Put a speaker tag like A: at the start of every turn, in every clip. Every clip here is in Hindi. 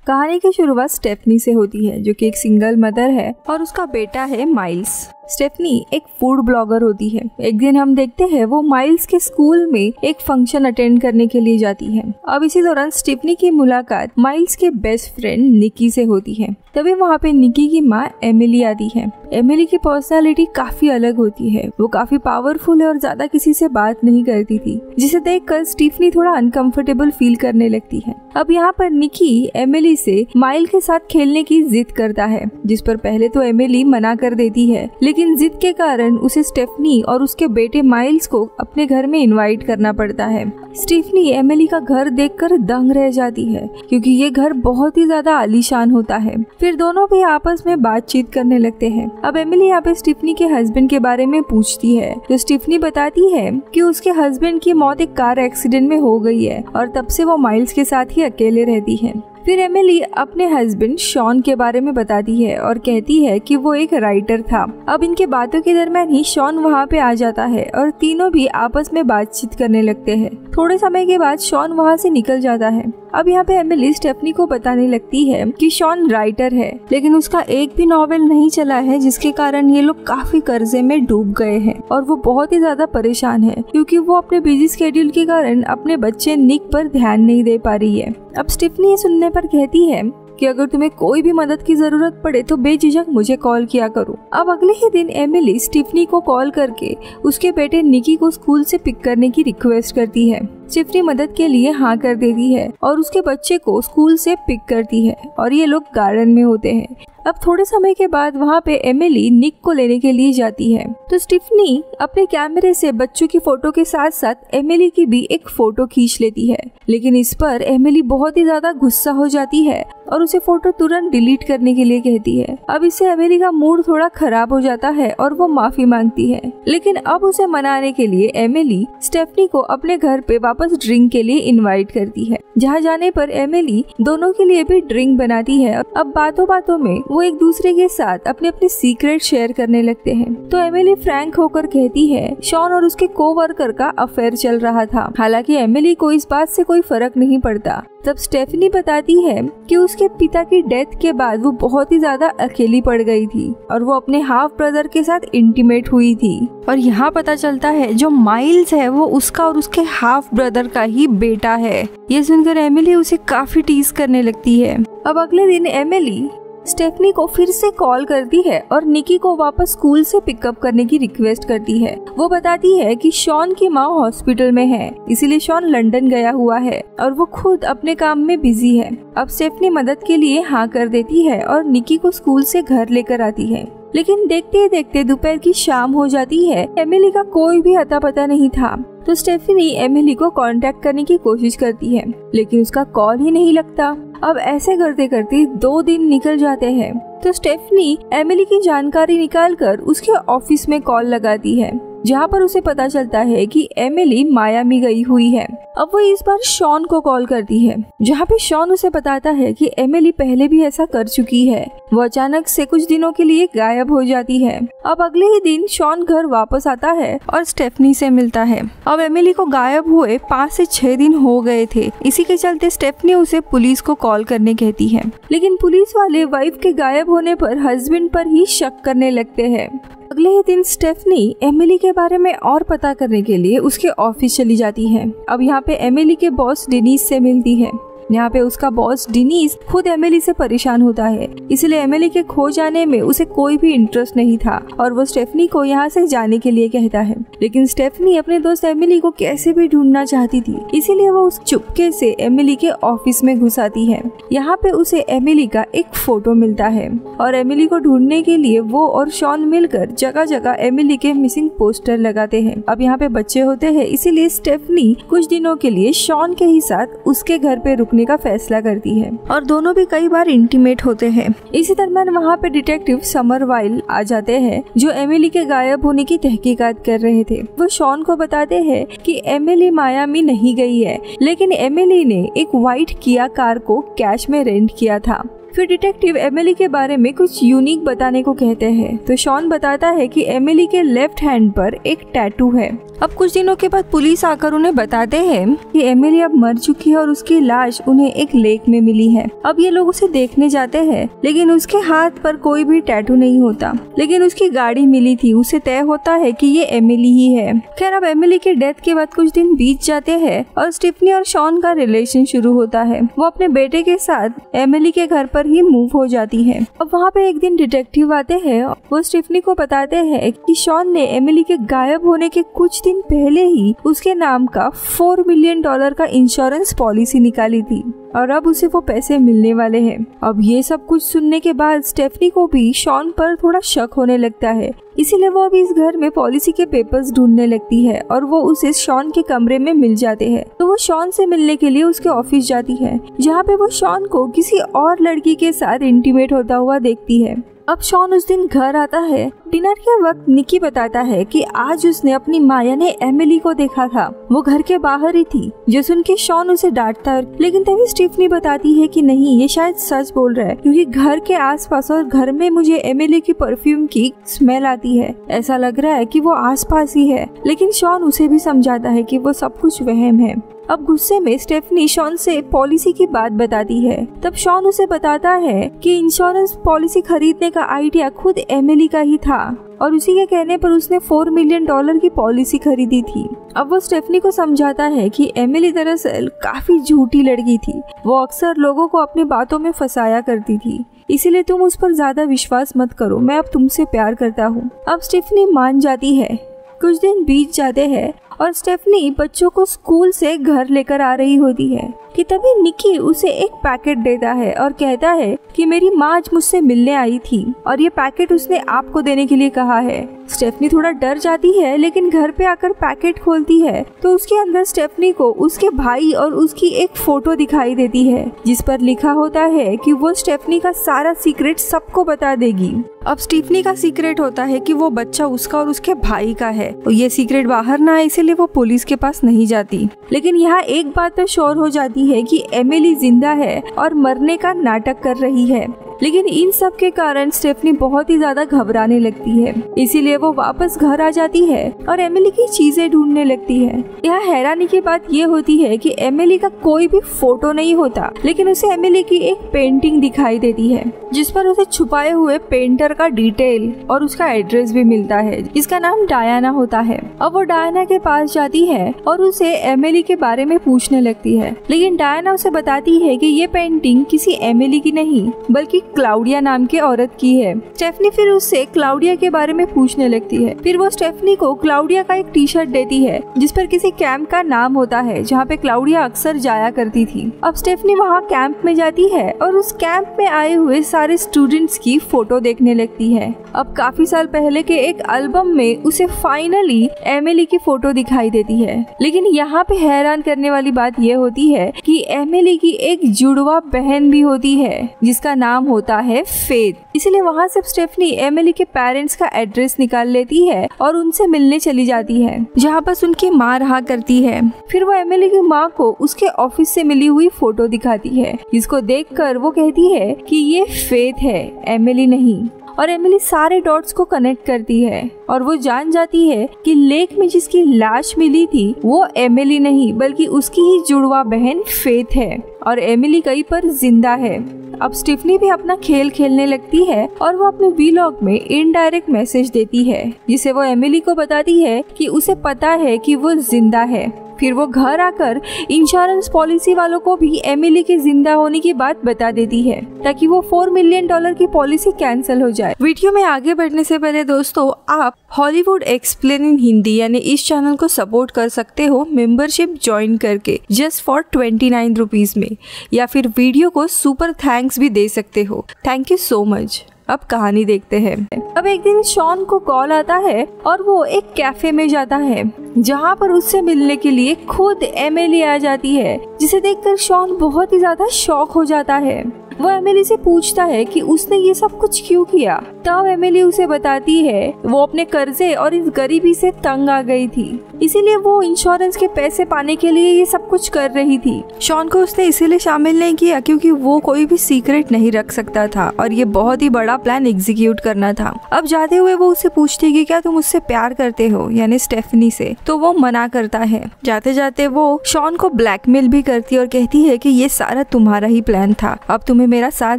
A: कहानी की शुरुआत स्टेफनी से होती है, जो कि एक सिंगल मदर है और उसका बेटा है माइल्स। स्टेफनी एक फूड ब्लॉगर होती है। एक दिन हम देखते हैं वो माइल्स के स्कूल में एक फंक्शन अटेंड करने के लिए जाती है। अब इसी दौरान स्टेफनी की मुलाकात माइल्स के बेस्ट फ्रेंड निकी से होती है। तभी वहाँ पे निकी की माँ एमिली आती है। एमिली की पर्सनालिटी काफी अलग होती है। वो काफी पावरफुल है और ज्यादा किसी से बात नहीं करती थी, जिसे देखकर स्टेफनी थोड़ा अनकंफर्टेबल फील करने लगती है। अब यहाँ पर निकी एमिली से माइल के साथ खेलने की जिद करता है, जिस पर पहले तो एमिली मना कर देती है, लेकिन जिद के कारण उसे स्टेफनी और उसके बेटे माइल्स को अपने घर में इनवाइट करना पड़ता है। स्टेफनी एमिली का घर देखकर दंग रह जाती है, क्योंकि ये घर बहुत ही ज्यादा आलीशान होता है। फिर दोनों भी आपस में बातचीत करने लगते हैं। अब एमिली यहाँ पे स्टेफनी के हस्बैंड के बारे में पूछती है, तो स्टेफनी बताती है कि उसके हस्बैंड की मौत एक कार एक्सीडेंट में हो गई है और तब से वो माइल्स के साथ ही अकेले रहती है। फिर एमिली अपने हस्बैंड शॉन के बारे में बताती है और कहती है कि वो एक राइटर था। अब इनके बातों के दरमियान ही शॉन वहाँ पे आ जाता है और तीनों भी आपस में बातचीत करने लगते हैं। थोड़े समय के बाद शॉन वहाँ से निकल जाता है। अब यहाँ पे एमिली स्टेफनी को बताने लगती है कि शॉन राइटर है, लेकिन उसका एक भी नॉवेल नहीं चला है, जिसके कारण ये लोग काफी कर्जे में डूब गए हैं और वो बहुत ही ज्यादा परेशान है, क्योंकि वो अपने बिजी स्केड्यूल के कारण अपने बच्चे निक पर ध्यान नहीं दे पा रही है। अब स्टेफनी ये सुनने पर कहती है कि अगर तुम्हें कोई भी मदद की जरूरत पड़े तो बेझिझक मुझे कॉल किया करो। अब अगले ही दिन एमिली स्टेफनी को कॉल करके उसके बेटे निकी को स्कूल से पिक करने की रिक्वेस्ट करती है। स्टेफनी मदद के लिए हाँ कर देती है और उसके बच्चे को स्कूल से पिक करती है और ये लोग गार्डन में होते हैं। अब थोड़े समय के बाद वहाँ पे एमिली निक को लेने के लिए जाती है, तो स्टेफनी अपने कैमरे से बच्चों की फोटो के साथ साथ एमिली की भी एक फोटो खींच लेती है, लेकिन इस पर एमिली बहुत ही ज्यादा गुस्सा हो जाती है और उसे फोटो तुरंत डिलीट करने के लिए कहती है। अब इससे एमिली का मूड थोड़ा खराब हो जाता है और वो माफी मांगती है, लेकिन अब उसे मनाने के लिए एमिली स्टेफनी को अपने घर पे वापस ड्रिंक के लिए इनवाइट करती है, जहाँ जाने पर एमिली दोनों के लिए भी ड्रिंक बनाती है। अब बातों बातों में वो एक दूसरे के साथ अपने अपने सीक्रेट शेयर करने लगते हैं। तो एमिली फ्रैंक होकर कहती है शॉन और उसके कोवर्कर का अफेयर चल रहा था। हालांकि एमिली को इस बात से कोई फर्क नहीं पड़ता। तब स्टेफनी बताती है कि उसके पिता की डेथ के बाद वो बहुत ही ज्यादा अकेली पड़ गई थी और वो अपने हाफ ब्रदर के साथ इंटीमेट हुई थी। और यहाँ पता चलता है जो माइल्स है वो उसका और उसके हाफ ब्रदर का ही बेटा है। ये सुनकर एमिली उसे काफी टीज करने लगती है। अब अगले दिन एमिली स्टेफनी को फिर से कॉल करती है और निकी को वापस स्कूल से पिकअप करने की रिक्वेस्ट करती है। वो बताती है कि शॉन की माँ हॉस्पिटल में है, इसीलिए शॉन लंदन गया हुआ है और वो खुद अपने काम में बिजी है। अब स्टेफनी मदद के लिए हाँ कर देती है और निकी को स्कूल से घर लेकर आती है, लेकिन देखते ही देखते दोपहर की शाम हो जाती है। एमिली का कोई भी अता पता नहीं था, तो स्टेफनी एमिली को कांटेक्ट करने की कोशिश करती है, लेकिन उसका कॉल ही नहीं लगता। अब ऐसे करते करते 2 दिन निकल जाते हैं, तो स्टेफनी एमिली की जानकारी निकालकर उसके ऑफिस में कॉल लगाती है, जहाँ पर उसे पता चलता है कि एमिली मायामी गई हुई है। अब वो इस बार शॉन को कॉल करती है, जहाँ पे शॉन उसे बताता है कि एमिली पहले भी ऐसा कर चुकी है। वो अचानक से कुछ दिनों के लिए गायब हो जाती है। अब अगले ही दिन शॉन घर वापस आता है और स्टेफनी से मिलता है। अब एमिली को गायब हुए 5 से 6 दिन हो गए थे। इसी के चलते स्टेफनी उसे पुलिस को कॉल करने कहती है, लेकिन पुलिस वाले वाइफ के गायब होने पर हस्बैंड पर ही शक करने लगते हैं। अगले ही दिन स्टेफनी एमिली के बारे में और पता करने के लिए उसके ऑफिस चली जाती है। अब यहाँ पे एमिली के बॉस डेनिस से मिलती है। यहाँ पे उसका बॉस डेनिस खुद एमिली से परेशान होता है, इसलिए एमिली के खो जाने में उसे कोई भी इंटरेस्ट नहीं था और वो स्टेफनी को यहाँ से जाने के लिए कहता है। लेकिन स्टेफनी अपने दोस्त एमिली को कैसे भी ढूंढना चाहती थी, इसीलिए वो उस चुपके से एमिली के ऑफिस में घुस आती है। यहाँ पे उसे एमिली का एक फोटो मिलता है और एमिली को ढूंढने के लिए वो और शॉन मिलकर जगह जगह एमिली के मिसिंग पोस्टर लगाते हैं। अब यहाँ पे बच्चे होते हैं, इसीलिए स्टेफनी कुछ दिनों के लिए शॉन के ही साथ उसके घर पे रुकने का फैसला करती है और दोनों भी कई बार इंटीमेट होते हैं। इसी दरमियान वहाँ पे डिटेक्टिव समरवाइल आ जाते हैं, जो एमिली के गायब होने की तहकीकात कर रहे थे। वो शॉन को बताते हैं कि एमिली मायामी नहीं गई है, लेकिन एमिली ने एक व्हाइट किया कार को कैश में रेंट किया था। फिर डिटेक्टिव एमिली के बारे में कुछ यूनिक बताने को कहते हैं। तो शॉन बताता है कि एमिली के लेफ्ट हैंड पर एक टैटू है। अब कुछ दिनों के बाद पुलिस आकर उन्हें बताते हैं कि एमिली अब मर चुकी है और उसकी लाश उन्हें एक लेक में मिली है। अब ये लोग उसे देखने जाते हैं, लेकिन उसके हाथ पर कोई भी टैटू नहीं होता, लेकिन उसकी गाड़ी मिली थी। उसे तय होता है कि ये एमिली ही है। खैर, अब एमिली के डेथ के बाद कुछ दिन बीत जाते हैं और स्टेफनी और शॉन का रिलेशन शुरू होता है। वो अपने बेटे के साथ एमिली के घर पर ही मूव हो जाती है। अब वहाँ पे एक दिन डिटेक्टिव आते हैं। वो स्टेफनी को बताते हैं कि शॉन ने एमिली के गायब होने के कुछ दिन पहले ही उसके नाम का $4 मिलियन का इंश्योरेंस पॉलिसी निकाली थी और अब उसे वो पैसे मिलने वाले हैं। अब ये सब कुछ सुनने के बाद स्टेफनी को भी शॉन पर थोड़ा शक होने लगता है, इसीलिए वो अभी इस घर में पॉलिसी के पेपर्स ढूंढने लगती है और वो उसे शॉन के कमरे में मिल जाते हैं। तो वो शॉन से मिलने के लिए उसके ऑफिस जाती है, जहाँ पे वो शॉन को किसी और लड़की के साथ इंटीमेट होता हुआ देखती है। अब शॉन उस दिन घर आता है। डिनर के वक्त निकी बताता है कि आज उसने अपनी माँ यानी एमिली को देखा था। वो घर के बाहर ही थी, जो सुन के शॉन उसे डांटता है, लेकिन तभी स्टेफनी बताती है कि नहीं, ये शायद सच बोल रहा है, क्योंकि घर के आसपास और घर में मुझे एमिली की परफ्यूम की स्मेल आती है। ऐसा लग रहा है कि वो आसपास ही है, लेकिन शॉन उसे भी समझाता है कि वो सब कुछ वहम है। अब गुस्से में स्टेफनी शॉन से पॉलिसी की बात बताती है। तब शॉन उसे बताता है कि इंश्योरेंस पॉलिसी खरीदने का आइडिया खुद एमिली का ही था और उसी के कहने पर उसने $4 मिलियन की पॉलिसी खरीदी थी। अब वो स्टेफनी को समझाता है कि एमिली दरअसल काफी झूठी लड़की थी। वो अक्सर लोगों को अपनी बातों में फंसाया करती थी, इसीलिए तुम उस पर ज्यादा विश्वास मत करो। मैं अब तुमसे प्यार करता हूँ। अब स्टेफनी मान जाती है। कुछ दिन बीत जाते हैं और स्टेफनी बच्चों को स्कूल से घर लेकर आ रही होती है कि तभी निकी उसे एक पैकेट देता है और कहता है कि मेरी माँ आज मुझसे मिलने आई थी और ये पैकेट उसने आपको देने के लिए कहा है। स्टेफनी थोड़ा डर जाती है, लेकिन घर पे आकर पैकेट खोलती है तो उसके अंदर स्टेफनी को उसके भाई और उसकी एक फोटो दिखाई देती है, जिस पर लिखा होता है कि वो स्टेफनी का सारा सीक्रेट सबको बता देगी। अब स्टेफनी का सीक्रेट होता है कि वो बच्चा उसका और उसके भाई का है और ये सीक्रेट बाहर ना आए, इसीलिए वो पुलिस के पास नहीं जाती। लेकिन यहाँ एक बात तो श्योर हो जाती है कि एमिली जिंदा है और मरने का नाटक कर रही है। लेकिन इन सब के कारण स्टेफनी बहुत ही ज्यादा घबराने लगती है, इसीलिए वो वापस घर आ जाती है और एमिली की चीजें ढूंढने लगती है। यहाँ हैरानी की बात ये होती है कि एमिली का कोई भी फोटो नहीं होता, लेकिन उसे एमिली की एक पेंटिंग दिखाई देती है, जिस पर उसे छुपाए हुए पेंटर का डिटेल और उसका एड्रेस भी मिलता है, जिसका नाम डायना होता है। अब वो डायना के पास जाती है और उसे एमिली के बारे में पूछने लगती है, लेकिन डायना उसे बताती है कि ये पेंटिंग किसी एमिली की नहीं बल्कि क्लाउडिया नाम के औरत की है। स्टेफनी फिर उससे क्लाउडिया के बारे में पूछने लगती है। फिर वो स्टेफनी को क्लाउडिया का एक टी शर्ट देती है, जिस पर किसी कैंप का नाम होता है, जहाँ पे क्लाउडिया अक्सर जाया करती थी। अब स्टेफनी वहाँ कैंप में जाती है और उस कैंप में आए हुए सारे स्टूडेंट्स की फोटो देखने लगती है। अब काफी साल पहले के एक एल्बम में उसे फाइनली एमिली की फोटो दिखाई देती है। लेकिन यहाँ पे हैरान करने वाली बात यह होती है कि एमिली की एक जुड़वा बहन भी होती है, जिसका नाम होता है फेथ। इसलिए वहाँ से स्टेफनी एमिली के पेरेंट्स का एड्रेस निकाल लेती है और उनसे मिलने चली जाती है, जहाँ बस उनकी माँ रहा करती है। फिर वो एमिली की माँ को उसके ऑफिस से मिली हुई फोटो दिखाती है, जिसको देखकर वो कहती है कि ये फेथ है, एमिली नहीं। और एमिली सारे डॉट्स को कनेक्ट करती है और वो जान जाती है कि लेक में जिसकी लाश मिली थी वो एमिली नहीं बल्कि उसकी ही जुड़वा बहन फेथ है और एमिली कहीं पर जिंदा है। अब स्टेफनी भी अपना खेल खेलने लगती है और वो अपने वीलॉग में इनडायरेक्ट मैसेज देती है, जिसे वो एमिली को बताती है कि उसे पता है कि वो जिंदा है। फिर वो घर आकर इंश्योरेंस पॉलिसी वालों को भी एमिली के जिंदा होने की बात बता देती है, ताकि वो $4 मिलियन की पॉलिसी कैंसिल हो जाए। वीडियो में आगे बढ़ने से पहले दोस्तों, आप हॉलीवुड एक्सप्लेन इन हिंदी यानी इस चैनल को सपोर्ट कर सकते हो मेंबरशिप ज्वाइन करके जस्ट फॉर 29 रुपीज में, या फिर वीडियो को सुपर थैंक्स भी दे सकते हो। Thank you so much. अब कहानी देखते हैं। अब एक दिन शॉन को कॉल आता है और वो एक कैफे में जाता है, जहाँ पर उससे मिलने के लिए खुद एमिली आ जाती है, जिसे देखकर शॉन बहुत ही ज्यादा शॉक हो जाता है। वो एमिली से पूछता है कि उसने ये सब कुछ क्यों किया। तब एमिली उसे बताती है वो अपने कर्जे और इस गरीबी से तंग आ गई थी, इसीलिए वो इंश्योरेंस के पैसे पाने के लिए ये सब कुछ कर रही थी। शॉन को उसने इसीलिए शामिल नहीं किया क्योंकि वो कोई भी सीक्रेट नहीं रख सकता था और ये बहुत ही बड़ा प्लान एग्जीक्यूट करना था। अब जाते हुए वो उससे पूछती कि क्या तुम उससे प्यार करते हो, यानी स्टेफनी से, तो वो मना करता है। जाते जाते वो शॉन को ब्लैकमेल भी करती है और कहती है कि ये सारा तुम्हारा ही प्लान था, अब तुम्हें मेरा साथ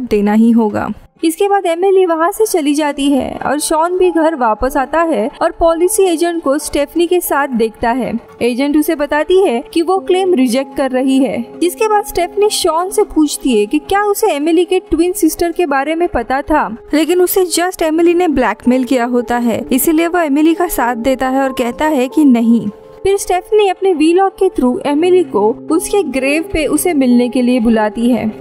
A: देना ही होगा। इसके बाद एमिली वहाँ से चली जाती है और शॉन भी घर वापस आता है और पॉलिसी एजेंट को स्टेफनी के साथ देखता है। एजेंट उसे बताती है कि वो क्लेम रिजेक्ट कर रही है, जिसके बाद स्टेफनी शॉन से पूछती है कि क्या उसे एमिली के ट्विन सिस्टर के बारे में पता था, लेकिन उसे जस्ट एमिली ने ब्लैकमेल किया होता है, इसीलिए वो एमिली का साथ देता है और कहता है कि नहीं। फिर स्टेफनी अपने वीलॉग के थ्रू एमिली को उसके ग्रेव पे उसे मिलने के लिए बुलाती है।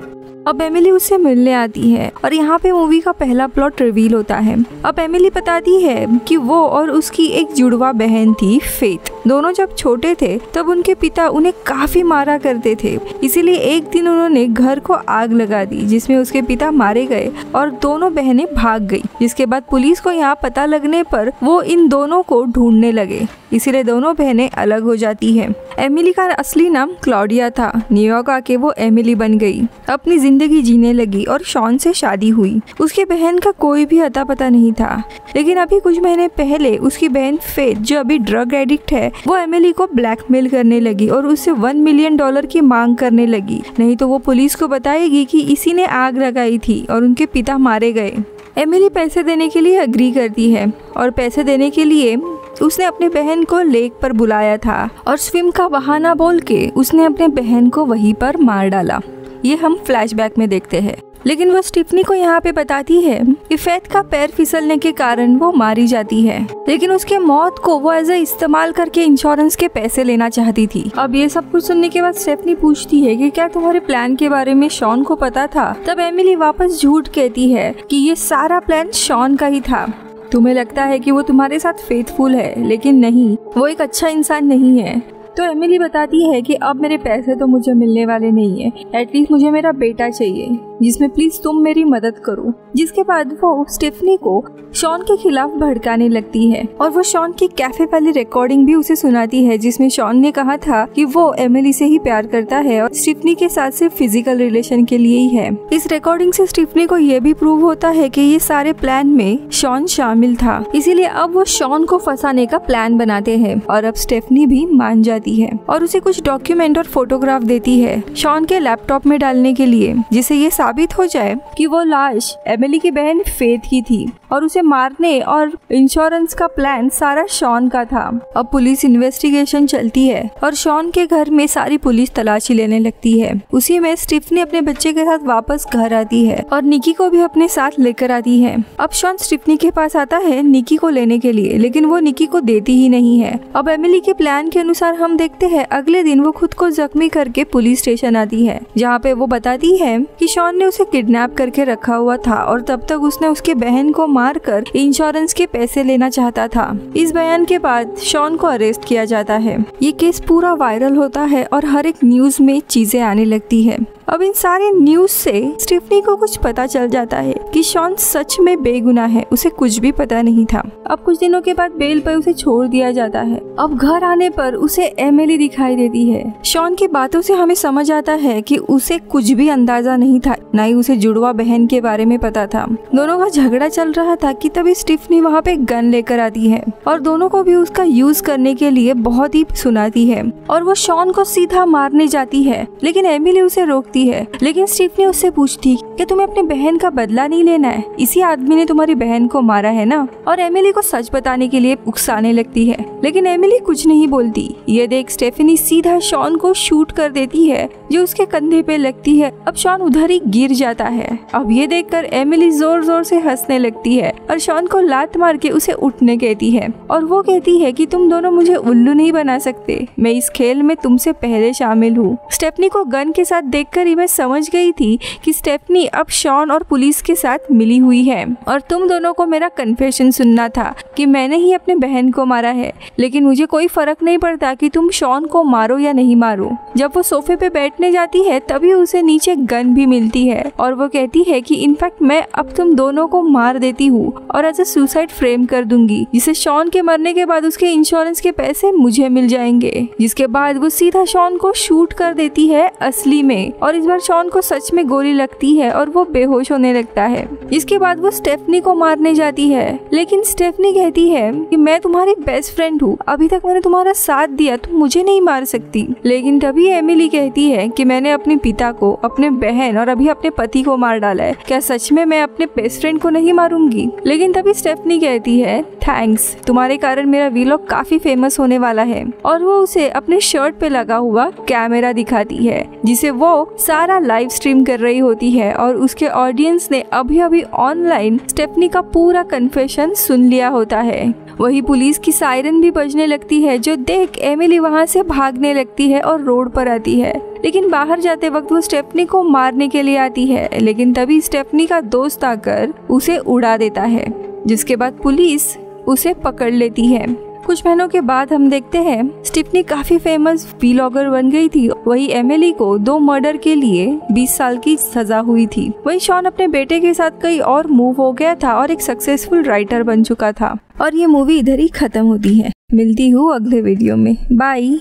A: अब एमिली उससे मिलने आती है और यहाँ पे मूवी का पहला प्लॉट रिवील होता है। अब एमिली बताती है कि वो और उसकी एक जुड़वा बहन थी फेथ। दोनों जब छोटे थे तब उनके पिता उन्हें काफी मारा करते थे, इसीलिए एक दिन उन्होंने घर को आग लगा दी जिसमें उसके पिता मारे गए और दोनों बहनें भाग गई। जिसके बाद पुलिस को यहाँ पता लगने पर वो इन दोनों को ढूंढने लगे, इसीलिए दोनों बहनें अलग हो जाती है। एमिली का असली नाम क्लॉडिया था। न्यूयॉर्क आके वो एमिली बन गई, अपनी जिंदगी जीने लगी और शॉन से शादी हुई। उसके बहन का कोई भी अता पता नहीं था, लेकिन अभी कुछ महीने पहले उसकी बहन फेथ, जो अभी ड्रग एडिक्ट है, वो एमिली को ब्लैकमेल करने लगी और उससे $1 मिलियन की मांग करने लगी, नहीं तो वो पुलिस को बताएगी कि इसी ने आग लगाई थी और उनके पिता मारे गए। एमिली पैसे देने के लिए अग्री करती है और पैसे देने के लिए उसने अपने बहन को लेक पर बुलाया था और स्विम का बहाना बोल के उसने अपने बहन को वहीं पर मार डाला। ये हम फ्लैशबैक में देखते हैं। लेकिन वो स्टेफनी को यहाँ पे बताती है कि फेथ का पैर फिसलने के कारण वो मारी जाती है, लेकिन उसके मौत को वो एज ए इस्तेमाल करके इंश्योरेंस के पैसे लेना चाहती थी। अब ये सब कुछ सुनने के बाद स्टेफनी पूछती है कि क्या तुम्हारे प्लान के बारे में शॉन को पता था? तब एमिली वापस झूठ कहती है कि ये सारा प्लान शॉन का ही था। तुम्हें लगता है कि वो तुम्हारे साथ फेथफुल है, लेकिन नहीं, वो एक अच्छा इंसान नहीं है। तो एमिली बताती है कि अब मेरे पैसे तो मुझे मिलने वाले नहीं है, एटलीस्ट मुझे मेरा बेटा चाहिए जिसमें प्लीज तुम मेरी मदद करो। जिसके बाद वो स्टेफनी को शॉन के खिलाफ भड़काने लगती है और वो शॉन की कैफे वाली रिकॉर्डिंग भी उसे सुनाती है जिसमें शॉन ने कहा था कि वो एमिली से ही प्यार करता है और स्टेफनी के साथ सिर्फ फिजिकल रिलेशन के लिए ही है। इस रिकॉर्डिंग से स्टेफनी को ये भी प्रूव होता है कि ये सारे प्लान में शॉन शामिल था, इसीलिए अब वो शॉन को फंसाने का प्लान बनाते हैं और अब स्टेफनी भी मान जाती है और उसे कुछ डॉक्यूमेंट और फोटोग्राफ देती है शॉन के लैपटॉप में डालने के लिए, जिससे ये साबित हो जाए कि वो लाश एमिली की बहन फेथ की थी और उसे मारने और इंश्योरेंस का प्लान सारा शॉन का था। अब पुलिस इन्वेस्टिगेशन चलती है और शॉन के घर में सारी पुलिस तलाशी लेने लगती है। उसी में स्टेफनी अपने बच्चे के साथ वापस घर आती है और निकी को भी अपने साथ लेकर आती है। अब शॉन स्टेफनी के पास आता है निकी को लेने के लिए, लेकिन वो निकी को देती ही नहीं है। अब एमिली के प्लान के अनुसार हम देखते हैं अगले दिन वो खुद को जख्मी करके पुलिस स्टेशन आती है, जहाँ पे वो बताती है कि शॉन ने उसे किडनैप करके रखा हुआ था और तब तक उसने उसके बहन को मारकर इंश्योरेंस के पैसे लेना चाहता था। इस बयान के बाद शॉन को अरेस्ट किया जाता है। ये केस पूरा वायरल होता है और हर एक न्यूज में चीजें आने लगती है। अब इन सारे न्यूज से स्टेफनी को कुछ पता चल जाता है कि शॉन सच में बेगुनाह है, उसे कुछ भी पता नहीं था। अब कुछ दिनों के बाद बेल पर उसे छोड़ दिया जाता है। अब घर आने पर उसे एमिली दिखाई देती है। शॉन की बातों से हमें समझ आता है कि उसे कुछ भी अंदाजा नहीं था, न ही उसे जुड़वा बहन के बारे में पता था। दोनों का झगड़ा चल रहा था कि तभी स्टेफनी वहाँ पे गन लेकर आती है और दोनों को भी उसका यूज करने के लिए बहुत ही सुनाती है और वो शॉन को सीधा मारने जाती है, लेकिन एमिली उसे रोकती है। लेकिन स्टेफनी उससे पूछती कि तुम्हें अपने बहन का बदला नहीं लेना है, इसी आदमी ने तुम्हारी बहन को मारा है ना, और एमिली को सच बताने के लिए उकसाने लगती है, लेकिन एमिली कुछ नहीं बोलती। ये देख स्टेफनी सीधा शॉन को शूट कर देती है जो उसके कंधे पे लगती है। अब शॉन उधर ही गिर जाता है। अब ये देखकर एमिली जोर जोर से हंसने लगती है और शॉन को लात मार के उसे उठने कहती है और वो कहती है कि तुम दोनों मुझे उल्लू नहीं बना सकते, मैं इस खेल में तुमसे पहले शामिल हूँ। स्टेफनी को गन के साथ देखकर ही मैं समझ गई थी कि स्टेफनी अब शॉन और पुलिस के साथ मिली हुई है और तुम दोनों को मेरा कन्फेशन सुनना था कि मैंने ही अपने बहन को मारा है, लेकिन मुझे कोई फर्क नहीं पड़ता कि तुम शॉन को मारो या नहीं मारो। जब वो सोफे पे बैठने जाती है तभी उसे नीचे गन भी मिलती है और वो कहती है कि इनफैक्ट मैं अब तुम दोनों को मार देती हूँ और एज अ सुसाइड फ्रेम कर दूंगी, जिसे शॉन के मरने के बाद उसके इंश्योरेंस के पैसे मुझे मिल जाएंगे। जिसके बाद वो सीधा शॉन को शूट कर देती है असली में और इस बार शॉन को सच में गोली लगती है और वो बेहोश होने लगता है। इसके बाद वो स्टेफनी को मारने जाती है, लेकिन स्टेफनी कहती है कि मैं तुम्हारी बेस्ट फ्रेंड हूँ, अभी तक मैंने तुम्हारा साथ दिया, तुम मुझे नहीं मार सकती। लेकिन तभी एमिली कहती है कि मैंने अपने पिता को, अपने बहन और अभी अपने पति को मार डाला है, क्या सच में मैं अपने बेस्ट फ्रेंड को नहीं मारूंगी? लेकिन तभी स्टेफनी कहती है थैंक्स, तुम्हारे कारण मेरा वीलॉग काफी फेमस होने वाला है और वो उसे अपने शर्ट पे लगा हुआ कैमरा दिखाती है जिसे वो सारा लाइव स्ट्रीम कर रही होती है और उसके ऑडियंस ने अभी अभी ऑनलाइन स्टेफनी का पूरा कन्फेशन सुन लिया होता है। वही पुलिस की सायरन भी बजने लगती है जो देख एमिली वहाँ से भागने लगती है और रोड पर आती है, लेकिन बाहर जाते वक्त वो स्टेफनी को मारने के लिए आती है, लेकिन तभी स्टेफनी का दोस्त आकर उसे उड़ा देता है, जिसके बाद पुलिस उसे पकड़ लेती है। कुछ महीनों के बाद हम देखते हैं स्टेफनी काफी फेमस व्लॉगर बन गई थी। वही एमिली को 2 मर्डर के लिए 20 साल की सजा हुई थी। वही शॉन अपने बेटे के साथ कहीं और मूव हो गया था और एक सक्सेसफुल राइटर बन चुका था। और ये मूवी इधर ही खत्म होती है। मिलती हूँ अगले वीडियो में, बाय।